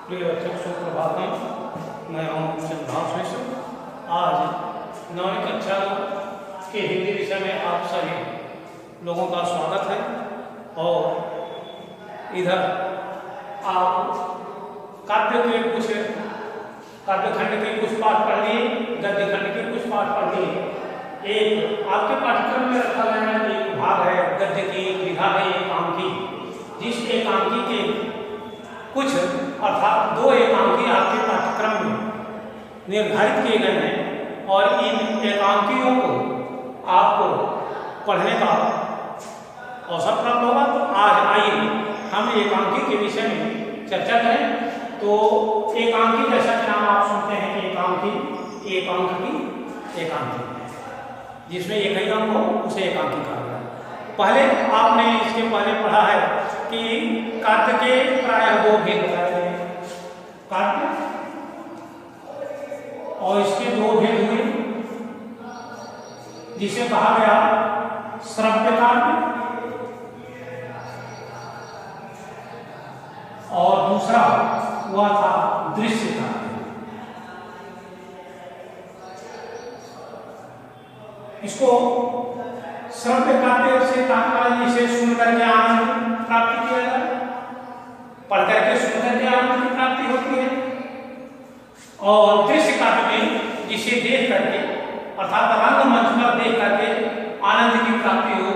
प्रिय बच्चों, सुप्रभातम। मैं हूँ सिद्धार्थ मिश्र। आज 9वीं कक्षा के हिंदी विषय में आप सभी लोगों का स्वागत है। और इधर आप काव्य के कुछ काव्यखंड के कुछ पाठ पढ़ लिए, गद्य खंड के कुछ पाठ पढ़ लिए। एक आपके पाठ्यक्रम में रखा गया एक भाग है गद्य की, एक विधा है एकांकी, जिस एकांकी के कुछ अर्थात 2 एकांकी आपके पाठ्यक्रम में निर्धारित किए गए हैं और इन एकांकियों को आपको पढ़ने का अवसर प्राप्त होगा। तो आज आइए हम एकांकी के विषय में चर्चा करें। तो एकांकी जैसा कि नाम आप सुनते हैं कि एकांकी एक अंक की एकांकी, जिसमें एक ही अंक हो उसे एकांकी कहा जाता है। पहले आपने इसके पहले पढ़ा है कि काव्य के प्रायः 2 भेद बताए गए, काव्य और इसके 2 भेद हुए, जिसे कहा गया श्रव्य काव्य और दूसरा हुआ था दृश्य काव्य। इसको श्रव्य काव्य से तात्पर्य जिसे सुनकर के आनंद प्राप्ति किया जाए, पढ़ करके सुनकर के आनंद की प्राप्ति होती है। और दृश्य काव्य में जिसे देख करके अर्थात रंगमंच पर देख करके आनंद की प्राप्ति हो,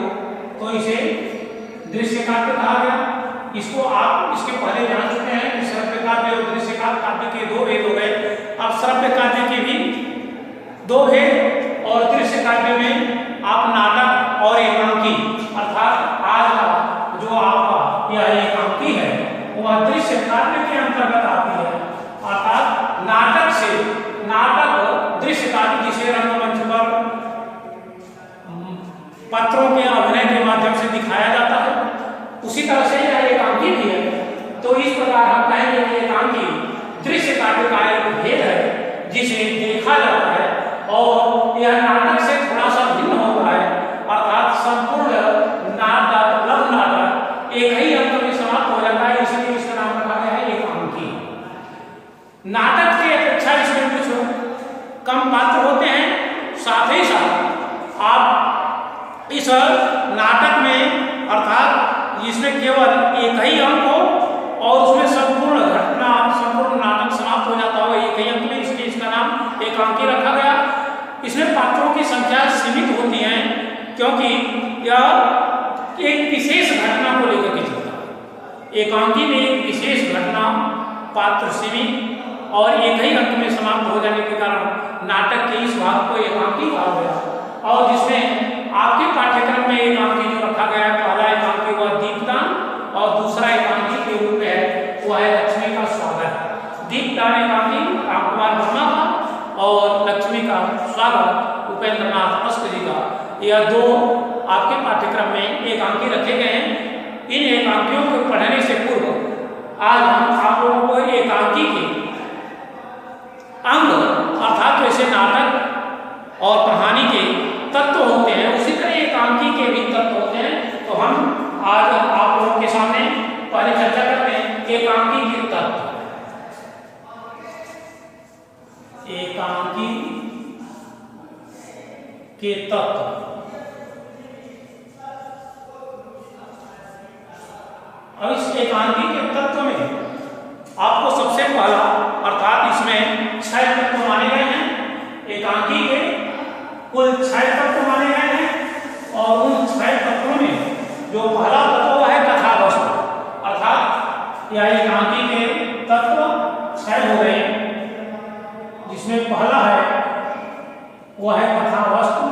तो इसे दृश्य काव्य कहा गया। इसको आप इसके पहले जान चुके हैं कि श्रव्य काव्य और दृश्य काव्य के 2 भेद हो गए। अब श्रव्य काव्य के भी 2 भेद और दृश्य काव्य में आप नाटक और एकांकी अर्थात आज का जो आपका यह एकांकी है वह दृश्य काव्य के अंतर्गत आती है। अर्थात नाटक दृश्य काव्य जिसे रंगमंच पर पात्रों के अभिनय के माध्यम से दिखाया जाता है, उसी तरह से यह एकांकी भी है। तो इस प्रकार हम कहेंगे कि एकांकी दृश्य काव्य का एक भेद है जिसे देखा जाता है और यह नाटक से थोड़ा सा भिन्न होता है। अर्थात संपूर्ण नाटक लघु नाटक एक ही अंक में समाप्त हो जाता है, इसलिए इसका नाम रखा गया है एकांकी। नाटक की अपेक्षा इसमें कुछ कम पात्र होते हैं। साथ ही साथ आप इस नाटक में अर्थात इसमें केवल एक ही अंक हो और उसमें संपूर्ण घटना संपूर्ण नाटक समाप्त हो जाता हो एक ही अंक में, इसलिए इसका नाम एकांकी रखा गया। इसमें पात्रों की संख्या सीमित होती है क्योंकि यह एक विशेष घटना को लेकर के चलता है। एकांकी में एक विशेष घटना, पात्र सीमित और एक ही अंक में समाप्त हो जाने के कारण नाटक के इस भाग को एकांकी कहा गया। और जिसमें आपके पाठ्यक्रम में एकांकी जो रखा गया है, पहला एकांकी हुआ दीपदान और दूसरा एकांकी के रूप में है वह है लक्ष्मी का स्वागत। दीपदान एकांकी रामकुमार वर्मा का और लक्ष्मी का स्वागत उपेंद्र नाथ मस्क जी का। यह 2 आपके पाठ्यक्रम में एकांकी रखे गए हैं। इन एकांकियों को पढ़ने से पूर्व आज हम आप लोगों को एकांकी के अंग अर्थात वैसे नाटक और कहानी के तत्व होते हैं, उसी तरह एकांकी के भी तत्व होते हैं। तो हम आज आप लोगों के सामने पहले चर्चा करते हैं एकांकी के तत्व। एकांकी के तत्व अब इस एकांकी के तत्व में आपको सबसे पहला अर्थात इसमें 6 तत्व माने गए हैं। एकांकी के कुल 6 तत्व माने गए हैं और उन 6 तत्वों में जो पहला तत्व है कथा वस्तु, अर्थात यह एकांकी के तत्व 6 हो गए, जिसमें पहला है वह है कथा वस्तु।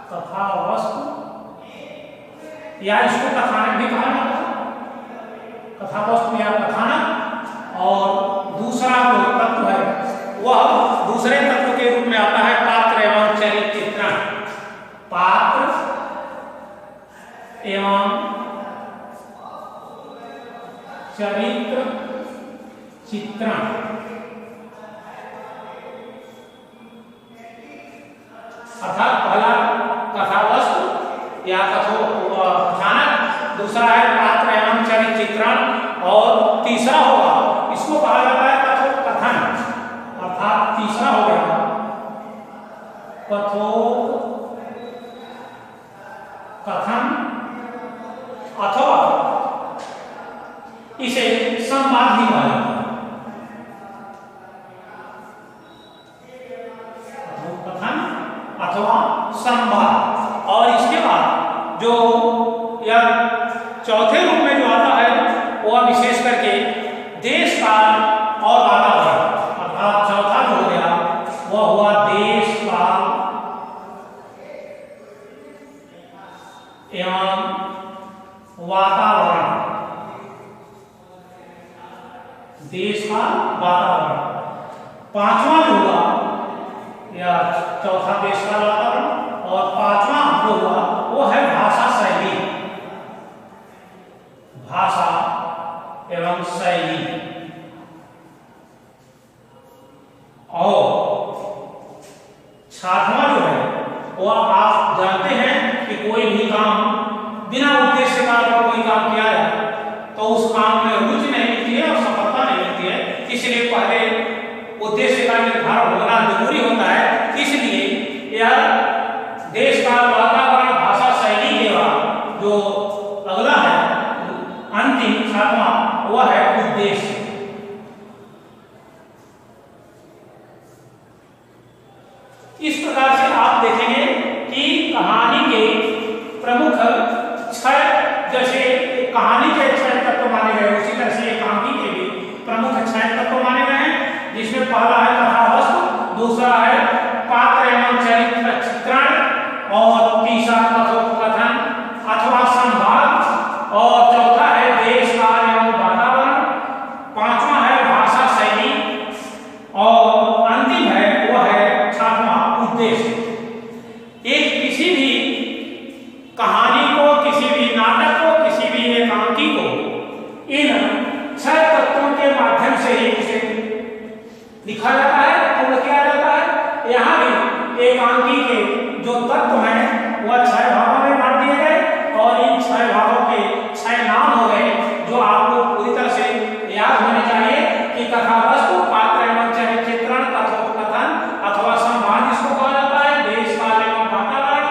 कथा वस्तु या इसको कथानक भी कहा जाता है, कथा वस्तु या कथानक। और दूसरा जो तत्व है वह दूसरे तत्व के रूप में आता है पात्र एवं चरित्र चित्रण। पात्र एवं चरित्र चित्रण अर्थात पहला कथा वस्तु या कथानक, दूसरा है पात्र एवं चरित्र चित्रण और तीसरा होगा, इसको कहा जाता है कथोपकथन, अर्थात तीसरा हो गया कथोपकथन, अथवा इसे संवाद भी कहा जाता है। कथोपकथन अथवा संवाद। और इसके बाद जो या चौथे रूप में जो आता है वह विशेष करके देश काल और वातावरण, अर्थात चौथा जो हो गया वह हुआ देश काल एवं वातावरण। देश का वातावरण। पांचवा जो हुआ या चौथा देश का वातावरण, और पांचवा जो हुआ वो है भाषा शैली, भाषा एवं शैली। और सातवां जो है वो आप जानते हैं कि कोई भी काम बिना उद्देश्य का अगर कोई काम किया जाए तो उस काम में रुचि नहीं मिलती है और सफलता नहीं मिलती है। इसलिए पहले उद्देश्य का निर्धारण होना जरूरी होता है। इसलिए यह देश का वातावरण, भाषा शैली के बाद जो अगला है अंतिम सातवां वह है उद्देश्य। इस प्रकार से आप देखेंगे कि कहानी के प्रमुख 6, जैसे कहानी के 6 तत्व माने गए उसी तरह से एकांकी के भी प्रमुख 6 तत्व माने गए हैं, जिसमें पहला है कथावस्तु, दूसरा है पात्र एवं चरित्र चित्रण, और तीसरा कथोपकथन अथवा संवाद, और चौथा है देश काल एवं वातावरण, पांचवा है भाषा शैली, और अंतिम है वह है छठवां उद्देश्य। एक किसी भी कहानी को, किसी भी नाटक को, किसी भी एकांकी को इन 6 तत्वों के माध्यम से ही उसे लिखा जाता है, पूर्ण किया जाता है। यहाँ भी एकांकी के जो तत्व हैं वह 6 भागों में बांट दिए गए, और इन 6 भागों के 6 नाम हो गए जो आपको पूरी तरह से याद होने चाहिए कि कथावस्तु, पात्र एवं चरित्र चित्रण, कथोपकथन अथवा संवाद इसको कहा जाता है, देश काल एवं वातावरण,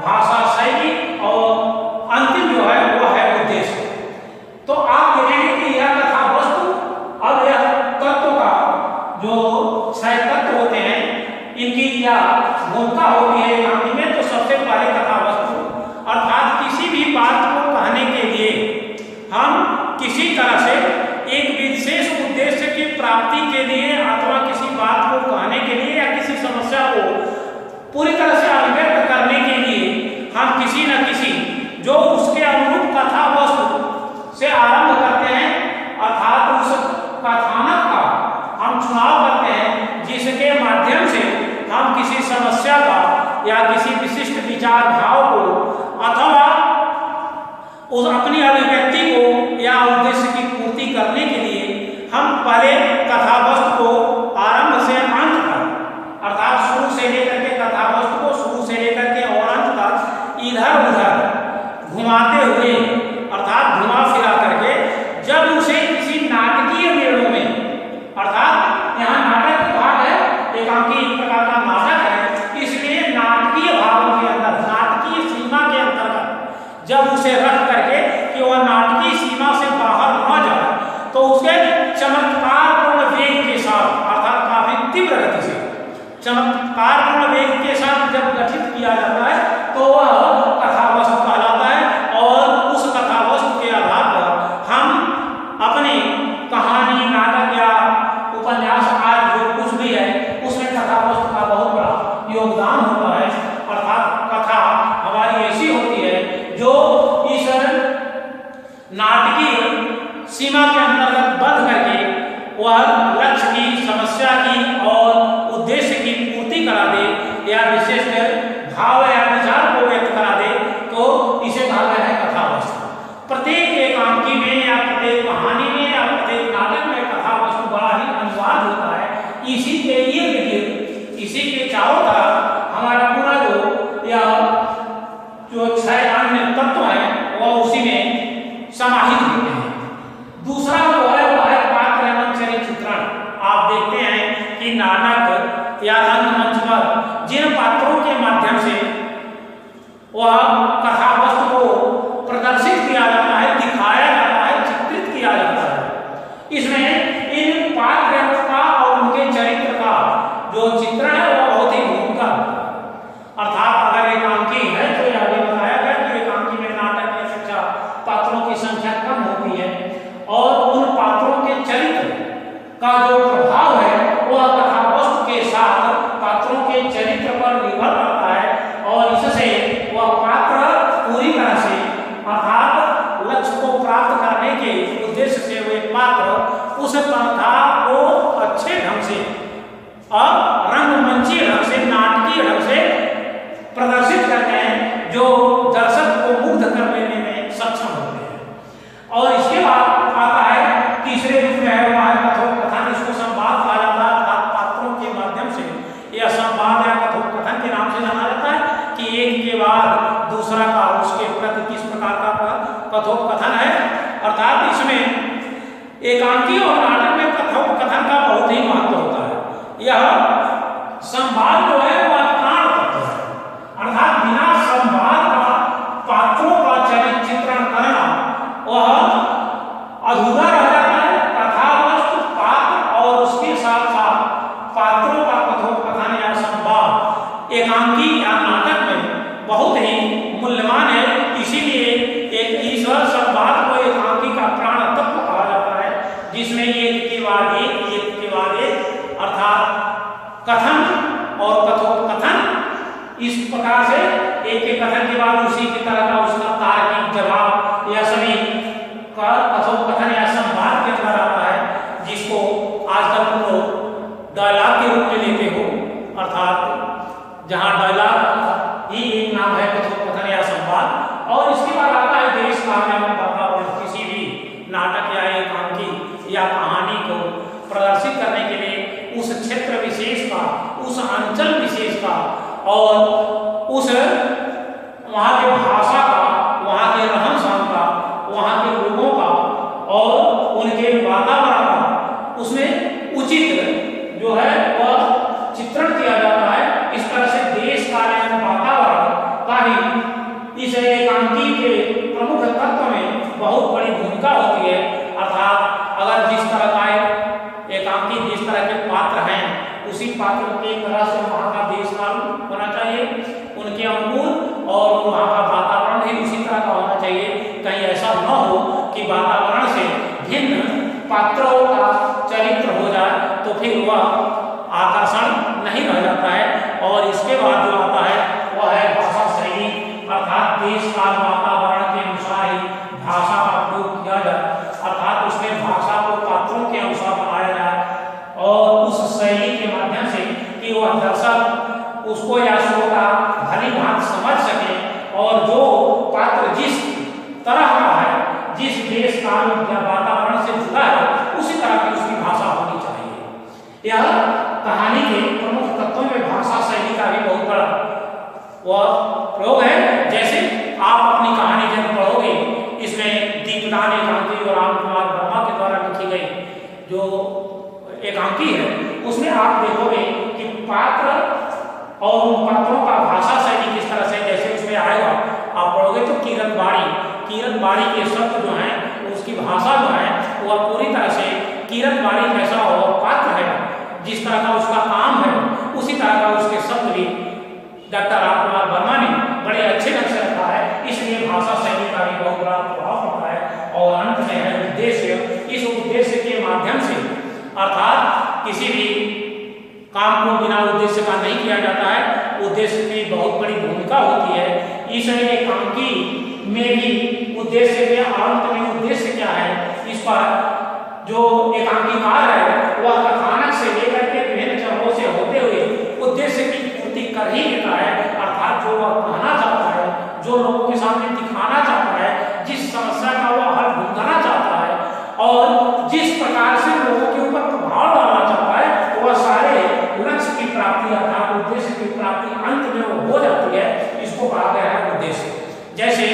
भाषा शैली, और अंतिम जो है वो है उद्देश्य। तो आप देखेंगे कि यह कथावस्तु, अब यह तत्व का जो 6 तत्व होते हैं इनकी क्या भूमिका होती है एकांकी में। तो सबसे पहले कथावस्तु, अर्थात किसी भी बात को कहने के लिए हम किसी तरह से एक विशेष उद्देश्य की प्राप्ति के लिए अथवा किसी बात को कहने के लिए या किसी समस्या को पूरी तरह से अभिव्यक्त करने के लिए हम किसी न किसी जो उसके अनुरूप कथावस्तु से आरंभ करते हैं, अर्थात उस कथानक का हम चुनाव करते हैं जिसके माध्यम से हम किसी समस्या का या किसी विशिष्ट विचार भाव को अथवा उस अपनी अभिव्यक्ति को या उद्देश्य की पूर्ति करने के लिए हम पहले कथावस्तु को आरंभ से अंत तक, अर्थात शुरू से लेकर के कथावस्तु को शुरू से लेकर के और अंत तक इधर उधर घुमाते हुए, अर्थात घुमा फिरा करके जब उसे किसी नाटकीय मेलों में, अर्थात यहाँ नाटक भाग है, एकांकी एक प्रकार का नाटक है, इसलिए नाटकीय भागों के अंदर, नाटकीय सीमा के अंतर्गत जब उसे रख करके कि वह नाटकीय सीमा से बाहर न जाए तो उसे चमत्कारपूर्ण वेग के साथ, अर्थात काफी तीव्र गति से चमत्कारपूर्ण वेग के साथ जब गठित किया जाता है तो वह कथावस्तु कहलाता है। और उस कथावस्तु के आधार पर हम अपनी कहानी, नाटक या उपन्यास आज जो कुछ भी है उसमें कथावस्तु का बहुत बड़ा योगदान होता है। अर्थात कथा हमारी ऐसी होती है जो इस नाटकीय सीमा के अंतर्गत बंध करके वह लक्ष्य की, समस्या की और उद्देश्य की पूर्ति करा दे या विशेष भाव या विचार को व्यक्त करा दे, तो इसे कहा गया है कथावस्तु। प्रत्येक एकांकी में या प्रत्येक कहानी में या प्रत्येक नाटक में कथावस्तु बड़ा ही अनिवार्य होता है। इसी के लिए इसी के चारों तरफ हमारा पूरा जो 6 अन्य तत्व हैं वह उसी में समाहित होते हैं। दूसरा जो है वह कथा वस्तु को प्रदर्शित किया जाता है, दिखाया जाता है, चित्रित किया जाता है। इसमें इन पात्रों का और उनके चरित्र का जो चित्रण है वह बहुत ही भूमिका अर्थात अगर एकांकी है तो यह भी बताया गया कि एकांकी में नाटक की अपेक्षा पात्रों की संख्या कम होती है और उन पात्रों के चरित्र का जो प्रभाव है वह कथा वस्तु के साथ पात्रों के चरित्र पर निर्भर करता है और इससे वह पात्र पूरी तरह से अर्थात लक्ष्य को प्राप्त करने के उद्देश्य से वे पात्र उस कथा को अच्छे ढंग से और रंगमंचीय ढंग से, नाटकीय ढंग से प्रदर्शित करते हैं जो दर्शक को मुग्ध कर लेने में सक्षम होते हैं। और इसके बाद आता है तीसरे रूप में है वह कथोपकथन। इसको संवाद कहा जाता है अर्थात पात्रों के माध्यम से यह संवाद या कथोपकथन के नाम से जाना जाता है कि एक के बाद दूसरा का उसके प्रति किस प्रकार का कथोपकथन है। अर्थात इसमें एकांकी और नाटक में कथोपकथन का बहुत ही महत्व होता है। यह संवाद जो है वह प्राण तत्व है अर्थात बिना संवाद का पात्रों का चित्रण करना वह अधूरा रह जाता है। कथा वस्तु पात्र और उसके साथ साथ पात्रों का कथोपकथन या संवाद एकांकी या नाटक में बहुत ही मूल्यवान है। इसीलिए एक ईश्वर संवाद को एकांकी का प्राण तत्व कहा जाता है जिसमें एक के बाद एक अर्थात कथन और कथोपकथन इस प्रकार से एक के कथन के बाद उसी की तरह का उसका तार्किक जवाब या सभी का कथोपकथन या संवाद के अंदर आता है जिसको आजकल तुम लोग डायलॉग के रूप में लेते हो अर्थात जहां डायलॉग ही एक नाम है कथोपकथन या संवाद। और इसके बाद आता है देश काल में किसी भी नाटक या एकांकी या कहानी को प्रदर्शित करने के लिए उस क्षेत्र विशेष का, उस अंचल विशेष का और उस वहाँ के भाषा का, वहाँ के रहन सहन का, वहाँ के लोगों का और उनके वातावरण का उसमें उचित जो है वह चित्रण किया जाता है। इस तरह से देश काल एवं वातावरण का ही इस एकांकी के प्रमुख तत्व में बहुत बड़ी भूमिका होती है। अर्थात अगर जिस तरह का एकांकी जिस तरह के पात्र हैं उसी पात्र के तरह से वहाँ का देश काल होना चाहिए, उनके अनुकूल और वहाँ का वातावरण भी उसी तरह का होना चाहिए। कहीं ऐसा न हो कि वातावरण से भिन्न पात्रों का चरित्र हो जाए तो फिर वह आकर्षण नहीं रह जाता है। और इसके बाद जो आता है वह है भाषा शैली अर्थात देश काल वातावरण के अनुसार ही भाषा का प्रयोग किया जाए अर्थात उसमें भाषा को पात्रों के अनुसार बनाया जाए और उस शैली के माध्यम से कि वह दर्शक उसको या श्रोता भली भांति समझ सके और जो पात्र जिस तरह का है, जिस देश काल या वातावरण से जुड़ा है उसी तरह की उसकी भाषा होनी चाहिए। यह कहानी के प्रमुख तत्वों में भाषा शैली का भी बहुत बड़ा वह प्रयोग है। जैसे आप अपनी कहानी जब पढ़ोगे इसमें दीपदान एकांकी और राम कुमार वर्मा के द्वारा लिखी गई जो एकांकी है उसमें आप देखोगे कि पात्र और उन पात्रों का भाषा शैली किस तरह से जैसे उसमें आएगा आप पढ़ोगे तो किरण बाड़ी के शब्द जो हैं उसकी भाषा जो है वह पूरी तरह से किरण बाड़ी जैसा और पात्र है जिस तरह का उसका काम है उसी तरह का उसके शब्द भी डॉक्टर राम कुमार वर्मा ने बड़े अच्छे ढंग से रखा है। इसलिए भाषा शैली का भी बहुत बड़ा प्रभाव पड़ता है। और अंत में है उद्देश्य। इस उद्देश्य के माध्यम से अर्थात किसी भी काम को बिना उद्देश्य का नहीं किया जाता है, उद्देश्य की बहुत बड़ी भूमिका होती है। इस एकांकी में भी उद्देश्य के अंत में उद्देश्य क्या है इस पर जो एकांकीकार है वह कथानक से लेकर के विभिन्न चरणों से होते हुए उद्देश्य की पूर्ति कर ही लेता है। अर्थात जो वह कहना चाहता है, जो लोगों के सामने दिखाना चाहता है, जिस समस्या का वह हल ढूंढना चाहता है और जिस प्रकार से लोगों के ऊपर प्रभाव डालना चाहता है वह सारे लक्ष्य की प्राप्ति अर्थात उद्देश्य की प्राप्ति अंत में वो हो जाती है। इसको कहा गया है उद्देश्य। जैसे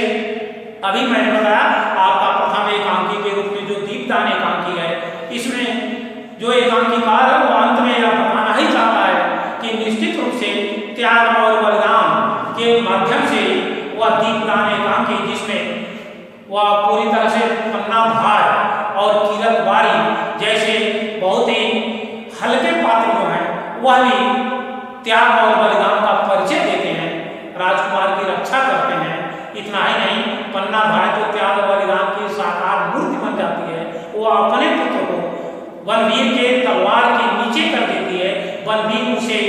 अभी मैंने बताया आपका प्रथम एकांकी के रूप में जो दीपदान एकांकी है इसमें जो एकांकीकार है वो अंत में यह बताना ही चाहता है कि निश्चित रूप से त्याग और बलिदान के माध्यम से दीपदान एकांकी, जिसमें वह पूरी तरह से पन्ना भार और कीरत बारी जैसे बहुत ही हल्के पात्र जो हैं वह भी त्याग और बलिदान का परिचय देते हैं, राजकुमार की रक्षा करते हैं। इतना ही नहीं, पन्ना भाई तो त्याग और बलिदान की साकार मूर्ति बन जाती है। वो अपने पुत्र को बलवीर के तलवार के नीचे कर देती है, बलवीर उसे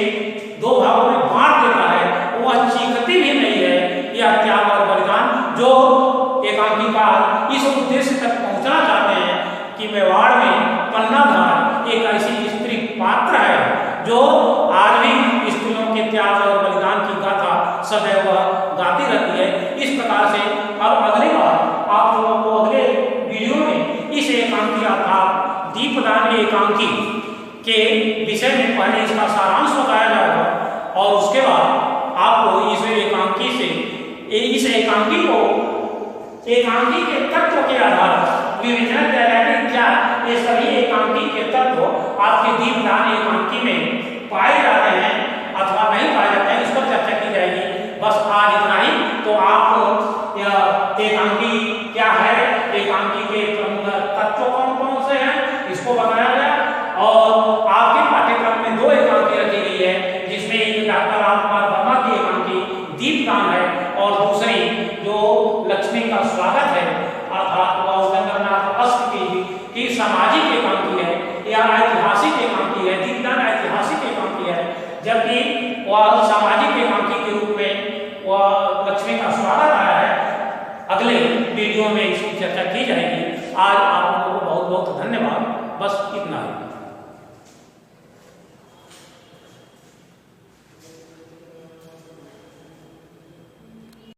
दो भागों में बांट देता है, वह चीखती भी नहीं है। यह त्याग और बलिदान जो एकांकीकार इस उद्देश्य तक पहुंचना चाहते हैं कि मेवाड़ में पन्नाधार एक ऐसी स्त्री पात्र है जो आज भी स्त्रियों के त्याग और बलिदान की गाथा सदैव गाती रहती है। इस प्रकार से अब अगली बार आप लोगों को अगले वीडियो में इस एकांकी अर्थात दीपदान एकांकी के विषय में पहले इसका सारांश बताया जाएगा और उसके बाद आपको इस एकांकी से इस एकांकी को एकांकी के तत्व के आधार पर विवेचना किया जाएगा कि क्या ये सभी एकांकी के तत्व आपके दीपदान एकांकी में पाए जाते हैं अथवा नहीं पाए जाते हैं, इस पर चर्चा की जाएगी। बस आज इतना ही। तो आप यह एकांकी क्या है, एकांकी के प्रमुख तत्व कौन कौन से हैं, इसको बताया गया और आपके पाठ्यक्रम में 2 एकांकी रखी गई है, जिसमें एक डॉक्टर रामकुमार वर्मा की एकांकी दीपदान है और दूसरी जो लक्ष्मी का स्वागत है अर्थात गंगानाथ अष्ट की सामाजिक एकांकी है या ऐतिहासिक एकांकी है। दीपदान ऐतिहासिक एकांकी है, जबकि वह सामाजिक एकांकी के रूप में वह लक्ष्मी का स्वागत आया है। अगले वीडियो में इसकी चर्चा की जाएगी। आज आप लोगों को बहुत बहुत धन्यवाद। बस इतना ही।